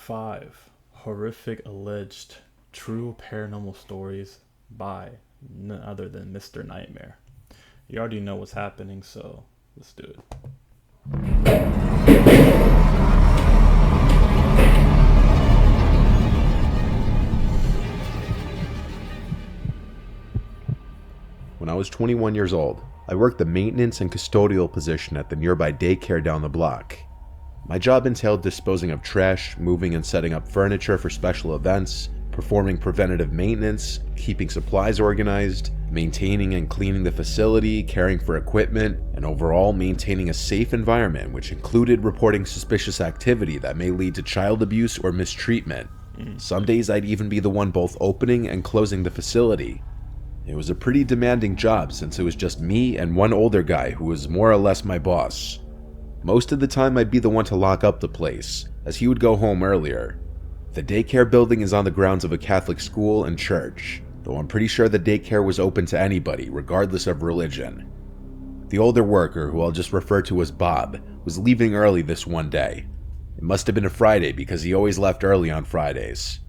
5 horrific alleged true paranormal stories by none other than Mr. Nightmare. You already know what's happening, so let's do it. When I was 21 years old, I worked the maintenance and custodial position at the nearby daycare down the block. My job entailed disposing of trash, moving and setting up furniture for special events, performing preventative maintenance, keeping supplies organized, maintaining and cleaning the facility, caring for equipment, and overall maintaining a safe environment, which included reporting suspicious activity that may lead to child abuse or mistreatment. Some days I'd even be the one both opening and closing the facility. It was a pretty demanding job since it was just me and one older guy who was more or less my boss. Most of the time I'd be the one to lock up the place, as he would go home earlier. The daycare building is on the grounds of a Catholic school and church, though I'm pretty sure the daycare was open to anybody, regardless of religion. The older worker, who I'll just refer to as Bob, was leaving early this one day. It must have been a Friday because he always left early on Fridays.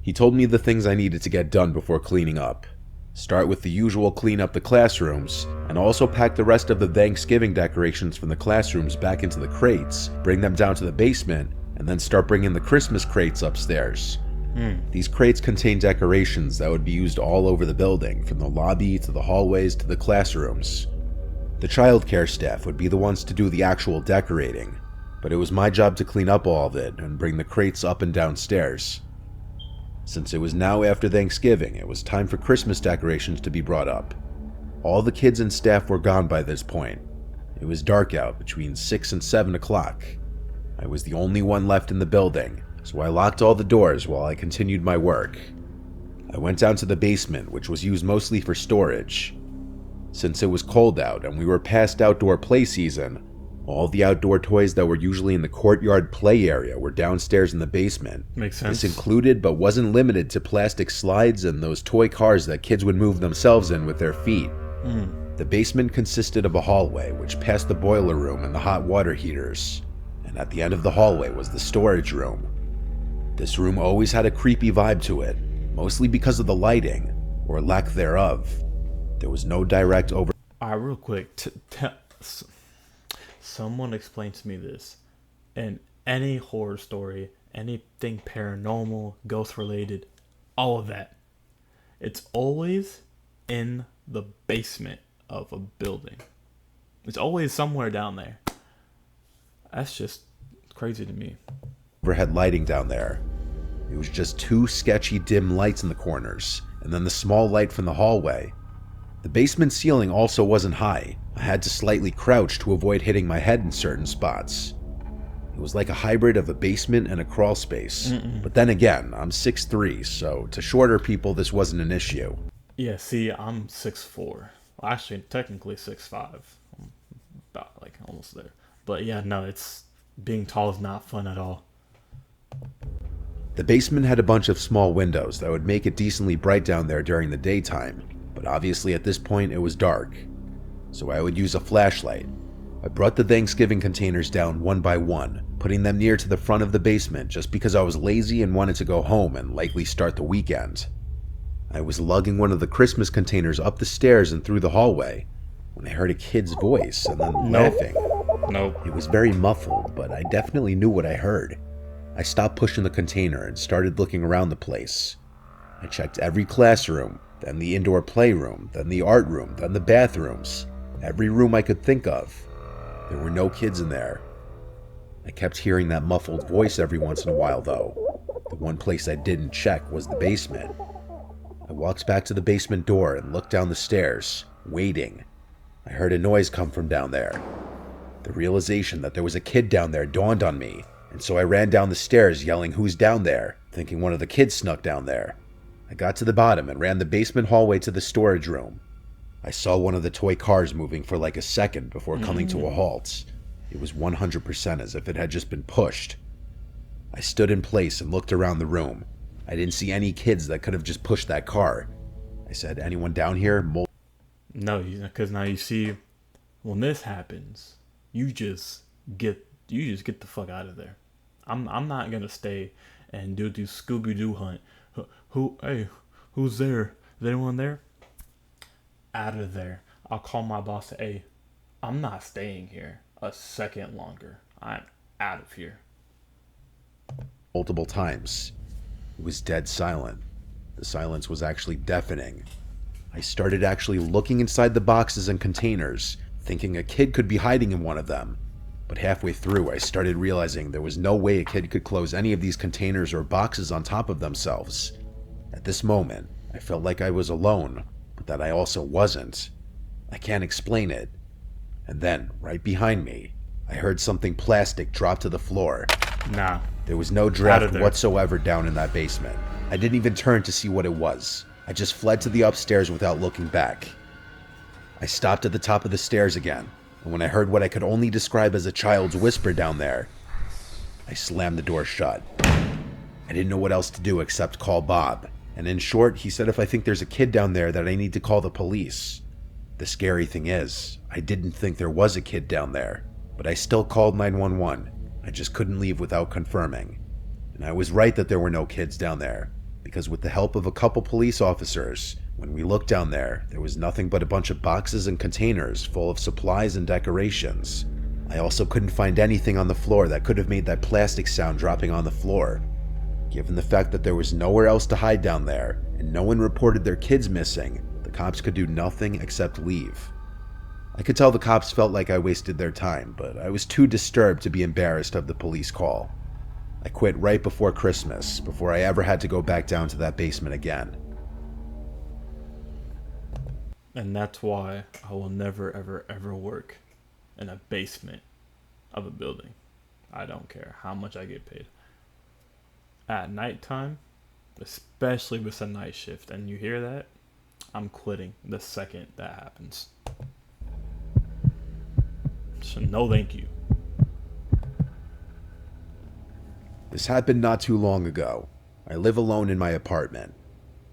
He told me the things I needed to get done before cleaning up. Start with the usual clean up the classrooms, and also pack the rest of the Thanksgiving decorations from the classrooms back into the crates, bring them down to the basement, and then start bringing the Christmas crates upstairs. These crates contain decorations that would be used all over the building, from the lobby to the hallways to the classrooms. The childcare staff would be the ones to do the actual decorating, but it was my job to clean up all of it and bring the crates up and downstairs. Since it was now after Thanksgiving, it was time for Christmas decorations to be brought up. All the kids and staff were gone by this point. It was dark out between 6 and 7 o'clock. I was the only one left in the building, so I locked all the doors while I continued my work. I went down to the basement, which was used mostly for storage. Since it was cold out and we were past outdoor play season, all the outdoor toys that were usually in the courtyard play area were downstairs in the basement. Makes sense. This included but wasn't limited to plastic slides and those toy cars that kids would move themselves in with their feet. The basement consisted of a hallway which passed the boiler room and the hot water heaters. And at the end of the hallway was the storage room. This room always had a creepy vibe to it, mostly because of the lighting, or lack thereof. There was no direct over... Alright, real quick. Someone explain to me this. In any horror story, anything paranormal, ghost related, all of that, it's always in the basement of a building. It's always somewhere down there. That's just crazy to me. overhead lighting down there. It was just two sketchy dim lights in the corners, and then the small light from the hallway. The basement ceiling also wasn't high. I had to slightly crouch to avoid hitting my head in certain spots. It was like a hybrid of a basement and a crawl space. But then again, I'm 6'3", so to shorter people this wasn't an issue. Yeah, see, I'm 6'4". Well, actually, technically 6'5". I'm about, like, almost there. But yeah, no, it's... being tall is not fun at all. The basement had a bunch of small windows that would make it decently bright down there during the daytime, but obviously at this point it was dark. So I would use a flashlight. I brought the Thanksgiving containers down one by one, putting them near to the front of the basement just because I was lazy and wanted to go home and likely start the weekend. I was lugging one of the Christmas containers up the stairs and through the hallway when I heard a kid's voice and then laughing. Nope. It was very muffled, but I definitely knew what I heard. I stopped pushing the container and started looking around the place. I checked every classroom, then the indoor playroom, then the art room, then the bathrooms. Every room I could think of. There were no kids in there. I kept hearing that muffled voice every once in a while, though. The one place I didn't check was the basement. I walked back to the basement door and looked down the stairs, waiting. I heard a noise come from down there. The realization that there was a kid down there dawned on me, and so I ran down the stairs yelling, "Who's down there?" thinking one of the kids snuck down there. I got to the bottom and ran the basement hallway to the storage room. I saw one of the toy cars moving for like a second before coming to a halt. It was 100% as if it had just been pushed. I stood in place and looked around the room. I didn't see any kids that could have just pushed that car. I said, "Anyone down here?" No, because now you see, when this happens, you just get the fuck out of there. I'm not gonna stay and do the Scooby Doo hunt. Hey, who's there? Is anyone there? Out of there. I'll call my boss. Hey, I'm not staying here a second longer. I'm out of here. Multiple times. It was dead silent. The silence was actually deafening. I started actually looking inside the boxes and containers, thinking a kid could be hiding in one of them. But halfway through, I started realizing there was no way a kid could close any of these containers or boxes on top of themselves. At this moment, I felt like I was alone, but that I also wasn't. I can't explain it. And then, right behind me, I heard something plastic drop to the floor. Nah. There was no draft whatsoever down in that basement. I didn't even turn to see what it was. I just fled to the upstairs without looking back. I stopped at the top of the stairs again, and when I heard what I could only describe as a child's whisper down there, I slammed the door shut. I didn't know what else to do except call Bob, and in short, he said if I think there's a kid down there that I need to call the police. The scary thing is, I didn't think there was a kid down there, but I still called 911. I just couldn't leave without confirming. And I was right that there were no kids down there, because with the help of a couple police officers, when we looked down there, there was nothing but a bunch of boxes and containers full of supplies and decorations. I also couldn't find anything on the floor that could have made that plastic sound dropping on the floor. Given the fact that there was nowhere else to hide down there, and no one reported their kids missing, the cops could do nothing except leave. I could tell the cops felt like I wasted their time, but I was too disturbed to be embarrassed of the police call. I quit right before Christmas, before I ever had to go back down to that basement again. And that's why I will never, ever, ever work in a basement of a building. I don't care how much I get paid. At nighttime, especially with a night shift, and you hear that, I'm quitting the second that happens. So no thank you. This happened not too long ago. I live alone in my apartment.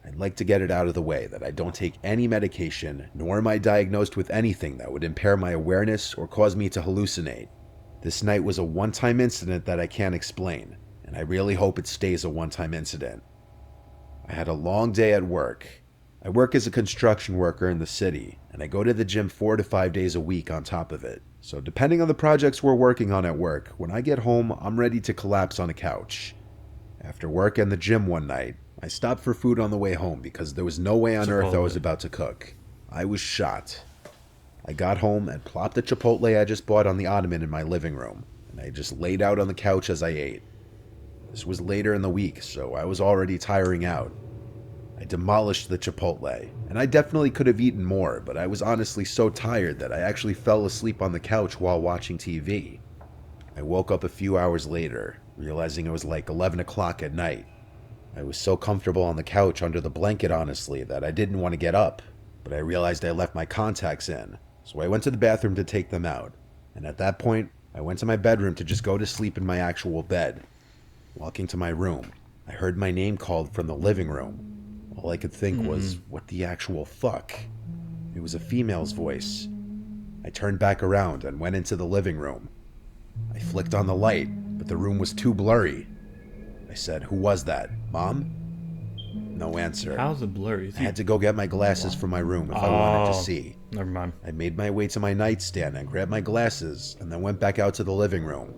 I'd like to get it out of the way that I don't take any medication, nor am I diagnosed with anything that would impair my awareness or cause me to hallucinate. This night was a one-time incident that I can't explain, and I really hope it stays a one-time incident. I had a long day at work. I work as a construction worker in the city, and I go to the gym 4 to 5 days a week on top of it. So depending on the projects we're working on at work, when I get home, I'm ready to collapse on a couch. After work and the gym one night, I stopped for food on the way home because there was no way on earth I was about to cook. I was shot. I got home and plopped the Chipotle I just bought on the ottoman in my living room, and I just laid out on the couch as I ate. This was later in the week, so I was already tiring out. I demolished the Chipotle, and I definitely could have eaten more, but I was honestly so tired that I actually fell asleep on the couch while watching TV. I woke up a few hours later, realizing it was like 11 o'clock at night. I was so comfortable on the couch under the blanket, honestly, that I didn't want to get up, but I realized I left my contacts in, so I went to the bathroom to take them out, and at that point, I went to my bedroom to just go to sleep in my actual bed. Walking to my room, I heard my name called from the living room. All I could think was, what the actual fuck? It was a female's voice. I turned back around and went into the living room. I flicked on the light, but the room was too blurry. I said, "Who was that? Mom?" No answer. How's it blurry? I had to go get my glasses from my room if I wanted to see. Never mind. I made my way to my nightstand and grabbed my glasses, and then went back out to the living room.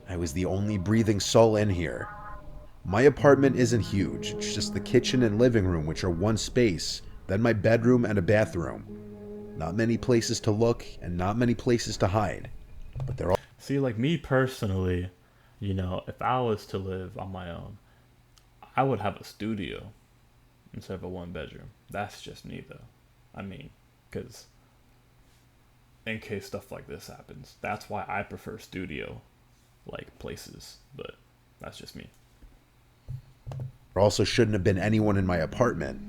I was the only breathing soul in here. My apartment isn't huge, it's just the kitchen and living room, which are one space, then my bedroom and a bathroom. Not many places to look, and not many places to hide. But they're all... See, like me personally, if I was to live on my own, I would have a studio instead of a one bedroom. That's just me, though. I mean, because in case stuff like this happens, that's why I prefer studio like places, but that's just me. There also shouldn't have been anyone in my apartment.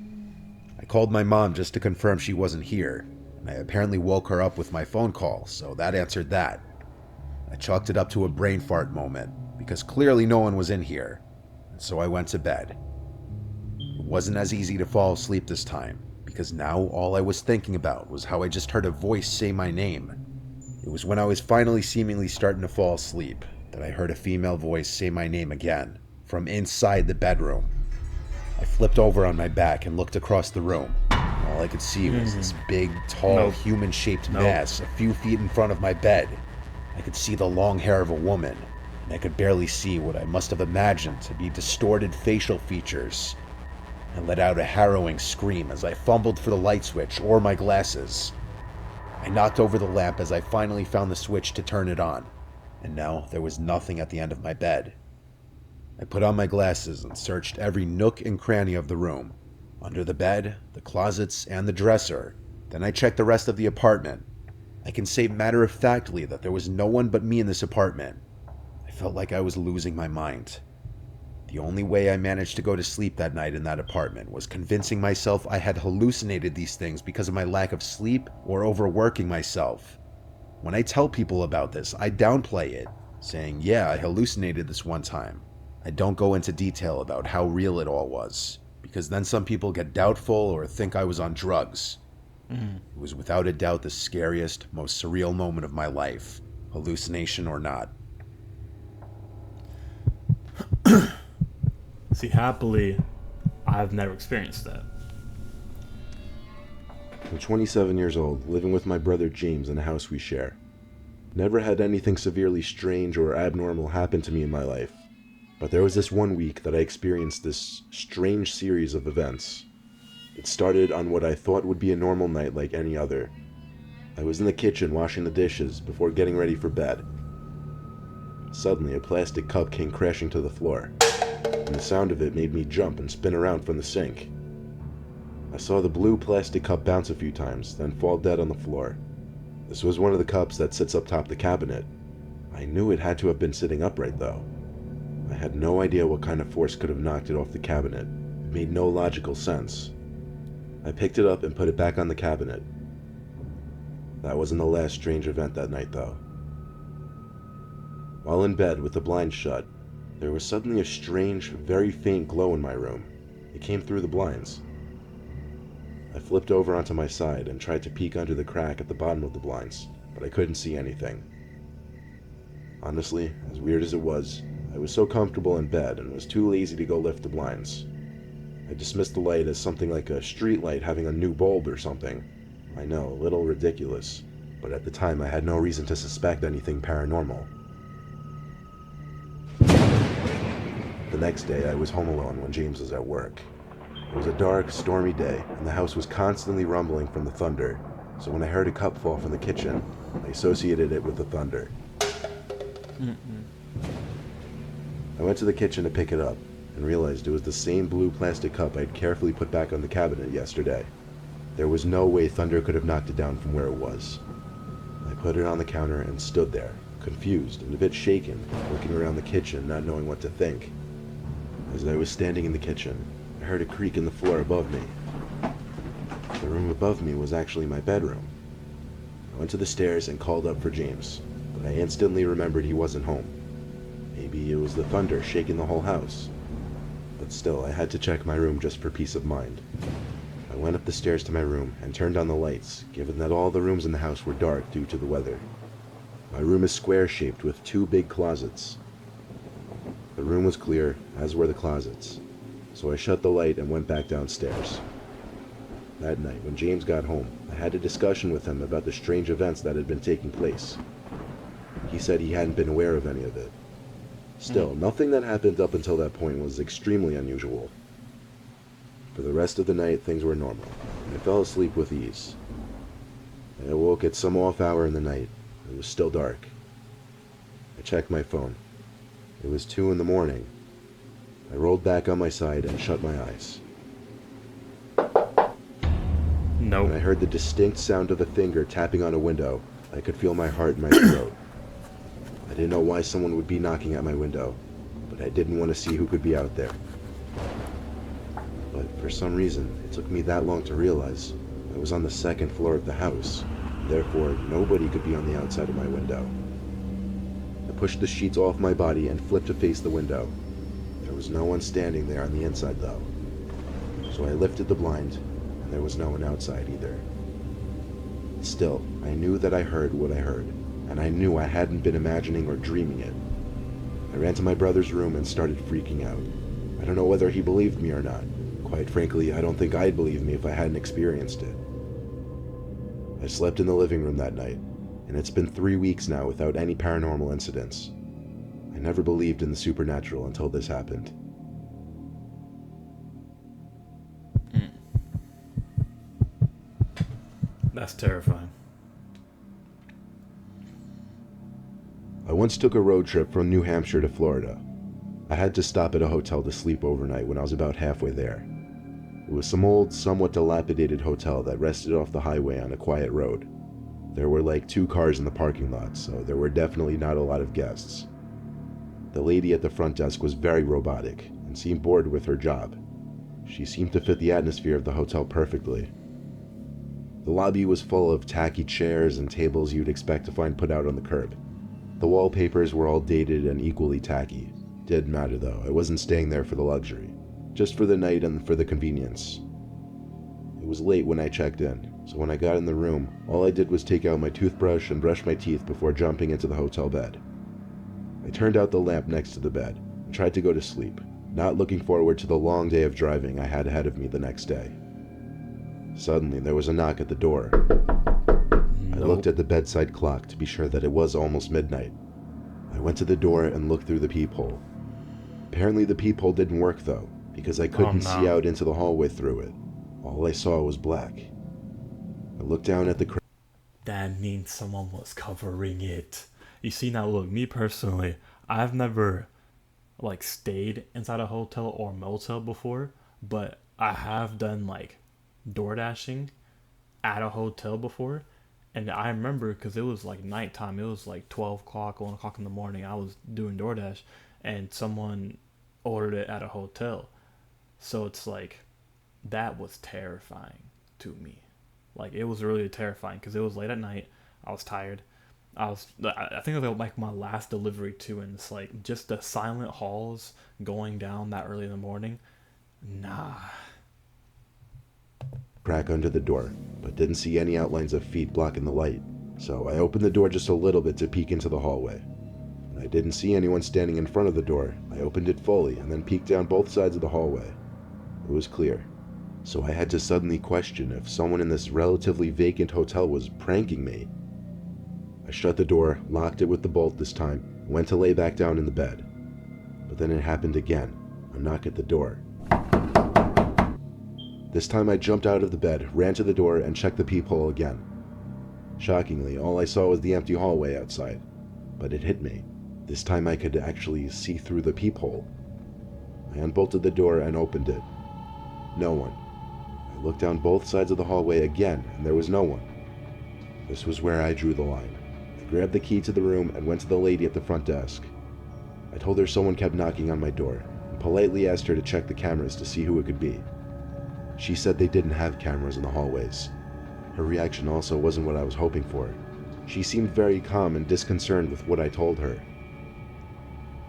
I called my mom just to confirm she wasn't here, and I apparently woke her up with my phone call, so that answered that. I chalked it up to a brain fart moment, because clearly no one was in here, and so I went to bed. It wasn't as easy to fall asleep this time, because now all I was thinking about was how I just heard a voice say my name. It was when I was finally seemingly starting to fall asleep, that I heard a female voice say my name again, from inside the bedroom. I flipped over on my back and looked across the room. All I could see was this big, tall, Nope. human-shaped Nope. mass a few feet in front of my bed. I could see the long hair of a woman, and I could barely see what I must have imagined to be distorted facial features. I let out a harrowing scream as I fumbled for the light switch or my glasses. I knocked over the lamp as I finally found the switch to turn it on, and now there was nothing at the end of my bed. I put on my glasses and searched every nook and cranny of the room, under the bed, the closets, and the dresser. Then I checked the rest of the apartment. I can say matter-of-factly that there was no one but me in this apartment. I felt like I was losing my mind. The only way I managed to go to sleep that night in that apartment was convincing myself I had hallucinated these things because of my lack of sleep or overworking myself. When I tell people about this, I downplay it, saying, yeah, I hallucinated this one time. I don't go into detail about how real it all was, because then some people get doubtful or think I was on drugs. It was without a doubt the scariest, most surreal moment of my life, hallucination or not. See, happily, I've never experienced that. I'm 27 years old, living with my brother James in a house we share. Never had anything severely strange or abnormal happen to me in my life, but there was this one week that I experienced this strange series of events. It started on what I thought would be a normal night like any other. I was in the kitchen washing the dishes before getting ready for bed. Suddenly, a plastic cup came crashing to the floor, and the sound of it made me jump and spin around from the sink. I saw the blue plastic cup bounce a few times, then fall dead on the floor. This was one of the cups that sits up top the cabinet. I knew it had to have been sitting upright, though. I had no idea what kind of force could have knocked it off the cabinet. It made no logical sense. I picked it up and put it back on the cabinet. That wasn't the last strange event that night, though. While in bed with the blinds shut, there was suddenly a strange, very faint glow in my room. It came through the blinds. I flipped over onto my side and tried to peek under the crack at the bottom of the blinds, but I couldn't see anything. Honestly, as weird as it was, I was so comfortable in bed and was too lazy to go lift the blinds. I dismissed the light as something like a street light having a new bulb or something. I know, a little ridiculous, but at the time I had no reason to suspect anything paranormal. The next day I was home alone when James was at work. It was a dark, stormy day, and the house was constantly rumbling from the thunder, so when I heard a cup fall from the kitchen, I associated it with the thunder. I went to the kitchen to pick it up, and realized it was the same blue plastic cup I'd carefully put back on the cabinet yesterday. There was no way thunder could have knocked it down from where it was. I put it on the counter and stood there, confused and a bit shaken, looking around the kitchen, not knowing what to think. As I was standing in the kitchen, I heard a creak in the floor above me. The room above me was actually my bedroom. I went to the stairs and called up for James, but I instantly remembered he wasn't home. Maybe it was the thunder shaking the whole house. But still, I had to check my room just for peace of mind. I went up the stairs to my room and turned on the lights, given that all the rooms in the house were dark due to the weather. My room is square-shaped with two big closets. The room was clear, as were the closets, so I shut the light and went back downstairs. That night, when James got home, I had a discussion with him about the strange events that had been taking place. He said he hadn't been aware of any of it. Still, nothing that happened up until that point was extremely unusual. For the rest of the night, things were normal. I fell asleep with ease. I awoke at some off hour in the night. It was still dark. I checked my phone. It was 2 in the morning. I rolled back on my side and shut my eyes. Nope. When I heard the distinct sound of a finger tapping on a window, I could feel my heart in my throat. I didn't know why someone would be knocking at my window, but I didn't want to see who could be out there. But for some reason, it took me that long to realize I was on the second floor of the house. Therefore, nobody could be on the outside of my window. I pushed the sheets off my body and flipped to face the window. There was no one standing there on the inside, though. So I lifted the blind, and there was no one outside either. Still, I knew that I heard what I heard, and I knew I hadn't been imagining or dreaming it. I ran to my brother's room and started freaking out. I don't know whether he believed me or not. Quite frankly, I don't think I'd believe me if I hadn't experienced it. I slept in the living room that night, and it's been 3 weeks now without any paranormal incidents. I never believed in the supernatural until this happened. That's terrifying. I once took a road trip from New Hampshire to Florida. I had to stop at a hotel to sleep overnight when I was about halfway there. It was some old, somewhat dilapidated hotel that rested off the highway on a quiet road. There were like 2 cars in the parking lot, so there were definitely not a lot of guests. The lady at the front desk was very robotic and seemed bored with her job. She seemed to fit the atmosphere of the hotel perfectly. The lobby was full of tacky chairs and tables you'd expect to find put out on the curb. The wallpapers were all dated and equally tacky. Didn't matter though, I wasn't staying there for the luxury, just for the night and for the convenience. It was late when I checked in, so when I got in the room, all I did was take out my toothbrush and brush my teeth before jumping into the hotel bed. I turned out the lamp next to the bed and tried to go to sleep, not looking forward to the long day of driving I had ahead of me the next day. Suddenly, there was a knock at the door. I looked at the bedside clock to be sure that it was almost midnight. I went to the door and looked through the peephole. Apparently the peephole didn't work though, because I couldn't see out into the hallway through it. All I saw was black. I looked down at the That means someone was covering it. You see, now look, me personally, I've never like stayed inside a hotel or motel before, but I have done like door dashing at a hotel before. And I remember because it was like nighttime, it was like 12 o'clock, 1 o'clock in the morning. I was doing DoorDash and someone ordered it at a hotel. So it's like, that was terrifying to me. Like, it was really terrifying because it was late at night. I was tired. I think it was like my last delivery too. And it's like just the silent halls going down that early in the morning. Nah. Crack under the door, but didn't see any outlines of feet blocking the light, so I opened the door just a little bit to peek into the hallway. When I didn't see anyone standing in front of the door, I opened it fully and then peeked down both sides of the hallway. It was clear, so I had to suddenly question if someone in this relatively vacant hotel was pranking me. I shut the door, locked it with the bolt this time, and went to lay back down in the bed. But then it happened again, a knock at the door. This time I jumped out of the bed, ran to the door, and checked the peephole again. Shockingly, all I saw was the empty hallway outside. But it hit me. This time I could actually see through the peephole. I unbolted the door and opened it. No one. I looked down both sides of the hallway again, and there was no one. This was where I drew the line. I grabbed the key to the room and went to the lady at the front desk. I told her someone kept knocking on my door, and politely asked her to check the cameras to see who it could be. She said they didn't have cameras in the hallways. Her reaction also wasn't what I was hoping for. She seemed very calm and disconcerted with what I told her.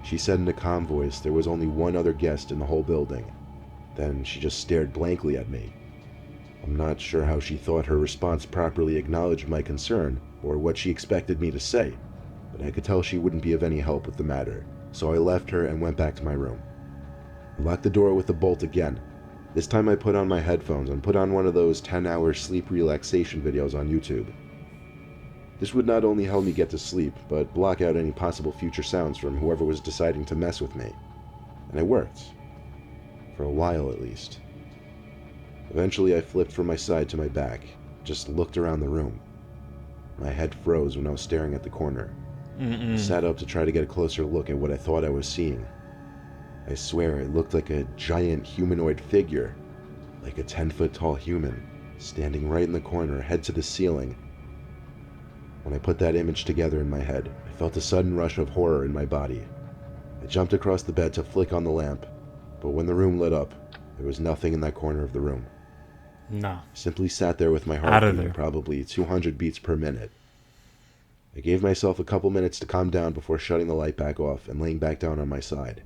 She said in a calm voice there was only one other guest in the whole building. Then she just stared blankly at me. I'm not sure how she thought her response properly acknowledged my concern or what she expected me to say, but I could tell she wouldn't be of any help with the matter, so I left her and went back to my room. I locked the door with a bolt again. This time I put on my headphones and put on one of those 10-hour sleep relaxation videos on YouTube. This would not only help me get to sleep, but block out any possible future sounds from whoever was deciding to mess with me. And it worked. For a while at least. Eventually I flipped from my side to my back, just looked around the room. My head froze when I was staring at the corner. I sat up to try to get a closer look at what I thought I was seeing. I swear it looked like a giant humanoid figure, like a 10-foot tall human, standing right in the corner, head to the ceiling. When I put that image together in my head, I felt a sudden rush of horror in my body. I jumped across the bed to flick on the lamp, but when the room lit up, there was nothing in that corner of the room. Nah. I simply sat there with my heart Out of beating there. probably 200 beats per minute. I gave myself a couple minutes to calm down before shutting the light back off and laying back down on my side.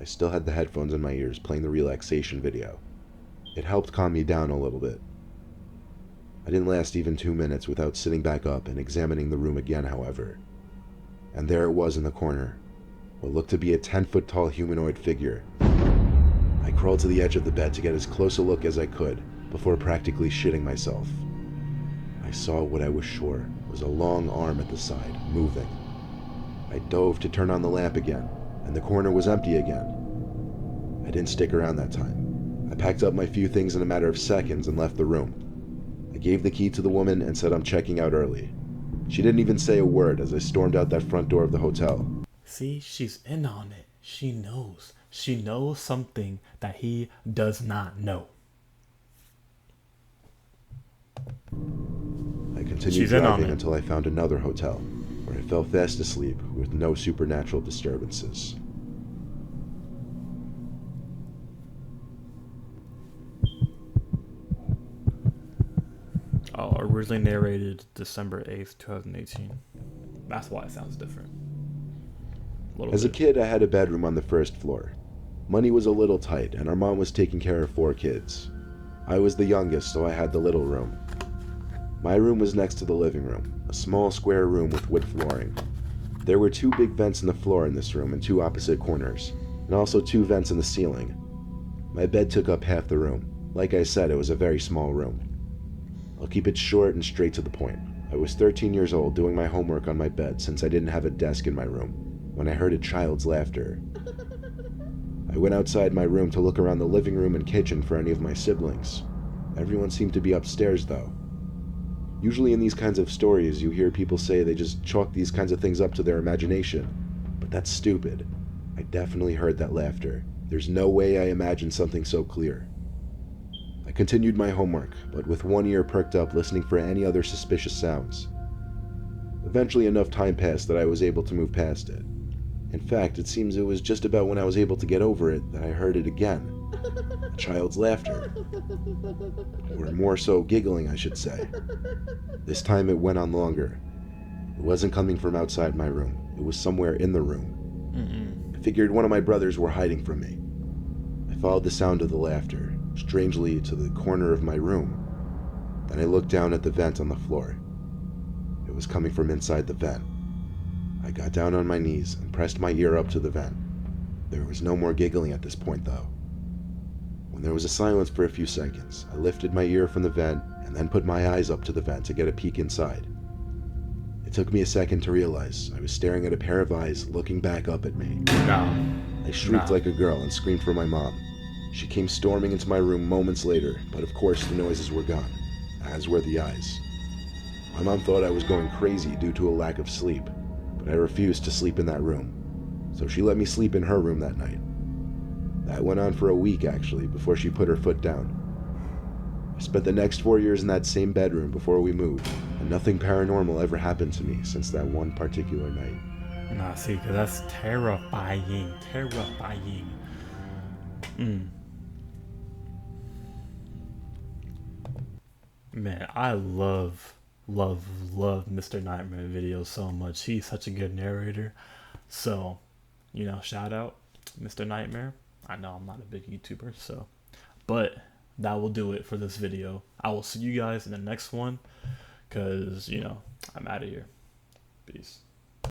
I still had the headphones in my ears playing the relaxation video. It helped calm me down a little bit. I didn't last even 2 minutes without sitting back up and examining the room again, however. And there it was in the corner. what looked to be a 10-foot tall humanoid figure. I crawled to the edge of the bed to get as close a look as I could before practically shitting myself. I saw what I was sure was a long arm at the side, moving. I dove to turn on the lamp again, and the corner was empty again. I didn't stick around that time. I packed up my few things in a matter of seconds and left the room. I gave the key to the woman and said I'm checking out early. She didn't even say a word as I stormed out that front door of the hotel. See, she's in on it. She knows. She knows something that he does not know. I continued She's in on driving it. until I found another hotel, where I fell fast asleep with no supernatural disturbances. Oh, originally narrated December 8th, 2018. That's why it sounds different. As a kid, I had a bedroom on the first floor. Money was a little tight, and our mom was taking care of 4 kids. I was the youngest, so I had the little room. My room was next to the living room, a small square room with wood flooring. There were 2 big vents in the floor in this room in 2 opposite corners, and also 2 vents in the ceiling. My bed took up half the room. Like I said, it was a very small room. I'll keep it short and straight to the point. I was 13 years old doing my homework on my bed since I didn't have a desk in my room when I heard a child's laughter. I went outside my room to look around the living room and kitchen for any of my siblings. Everyone seemed to be upstairs though. Usually in these kinds of stories you hear people say they just chalk these kinds of things up to their imagination, but that's stupid. I definitely heard that laughter. There's no way I imagined something so clear. I continued my homework, but with one ear perked up listening for any other suspicious sounds. Eventually enough time passed that I was able to move past it. In fact, it seems it was just about when I was able to get over it that I heard it again. A child's laughter. Or more so, giggling, I should say. This time it went on longer. It wasn't coming from outside my room. It was somewhere in the room. I figured one of my brothers were hiding from me. I followed the sound of the laughter, strangely to the corner of my room. Then I looked down at the vent on the floor. It was coming from inside the vent. I got down on my knees and pressed my ear up to the vent. There was no more giggling at this point though. When there was a silence for a few seconds, I lifted my ear from the vent and then put my eyes up to the vent to get a peek inside. It took me a second to realize I was staring at a pair of eyes looking back up at me. I shrieked like a girl and screamed for my mom. She came storming into my room moments later, but of course the noises were gone, as were the eyes. My mom thought I was going crazy due to a lack of sleep, but I refused to sleep in that room, so she let me sleep in her room that night. That went on for a week actually, before she put her foot down. I spent the next 4 years in that same bedroom before we moved, and nothing paranormal ever happened to me since that one particular night. Nah, see, because that's terrifying. Terrifying. Man, I love Mr. Nightmare videos so much. He's such a good narrator. So, shout out Mr. Nightmare. I know I'm not a big YouTuber, but that will do it for this video. I will see you guys in the next one, because, I'm out of here. Peace.